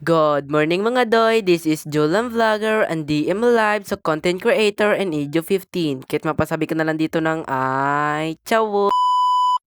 Good morning mga doy, this is Jolam Vlogger and DM Live sa content creator and age of 15. Kit mapasabi ko na lang dito ng ay, ciao!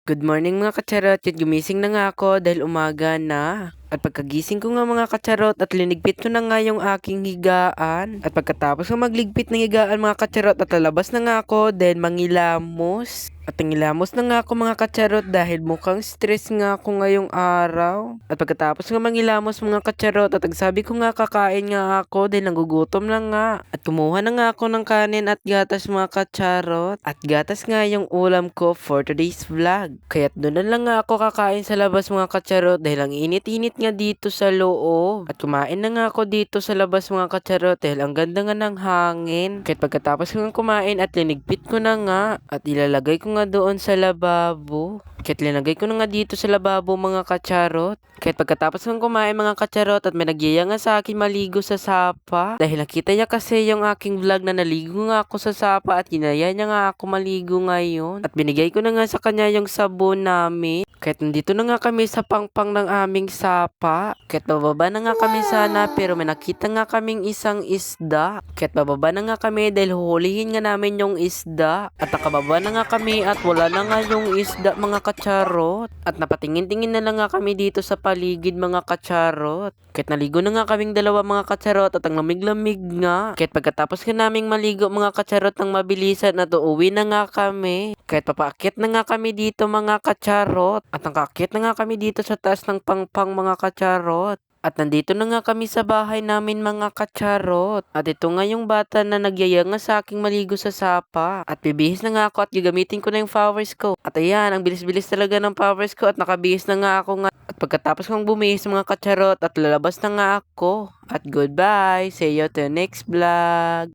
Good morning mga kacharot, yun gumising na nga ako dahil umaga na. At pagkagising ko nga mga kacharot at linigpit ko na nga yung aking higaan. At pagkatapos ko magligpit ng higaan mga kacharot at lalabas na nga ako dahil mangilamos. At nangilamos na nga ako mga kacharot dahil mukhang stress nga ako ngayong araw. At pagkatapos nga mangilamos mga kacharot at nagsabi ko nga kakain nga ako dahil nagugutom na nga. At kumuha na nga ako ng kanin at gatas mga kacharot. At gatas nga yung ulam ko for today's vlog. Kaya't doon na lang nga ako kakain sa labas mga kacharot dahil ang init-init nga dito sa loob. At kumain na nga ako dito sa labas mga kacharot dahil ang ganda nga ng hangin. Kaya't pagkatapos ko nga kumain at linigpit ko na nga at ilalagay ko nga doon sa lababo. Kahit linagay ko na nga dito sa lababo mga kacharot. Kahit pagkatapos ng kumain mga kacharot at may nagyaya nga sa akin maligo sa sapa. Dahil nakita niya kasi yung aking vlog na naligo nga ako sa sapa at ginaya niya nga ako maligo ngayon. At binigay ko na nga sa kanya yung sabon namin. Kahit nandito na nga kami sa pangpang ng aming sapa. Kahit bababa na nga kami sana pero may nakita nga kaming isang isda. Kahit bababa na nga kami dahil huhulihin nga namin yung isda. At nakababa na nga kami at wala na nga yung isda mga kacharot. At napatingin-tingin na lang nga kami dito sa paligid mga kacharot. Kahit naligo na nga kaming dalawa mga kacharot at ang lamig-lamig nga. Kahit pagkatapos nga naming maligo mga kacharot ng mabilisan at uuwi na nga kami. Kahit papaakyat na nga kami dito mga kacharot. At nakaakyat na nga kami dito sa taas ng pangpang mga kacharot. At nandito na nga kami sa bahay namin mga kacharot. At ito nga yung bata na nagyaya nga sa aking maligo sa sapa. At bibihis na nga ako at gagamitin ko na yung powers ko. At ayan, ang bilis-bilis talaga ng powers ko at nakabihis na nga ako nga. At pagkatapos kong bumihis mga kacharot at lalabas na nga ako. At goodbye, see you to next vlog.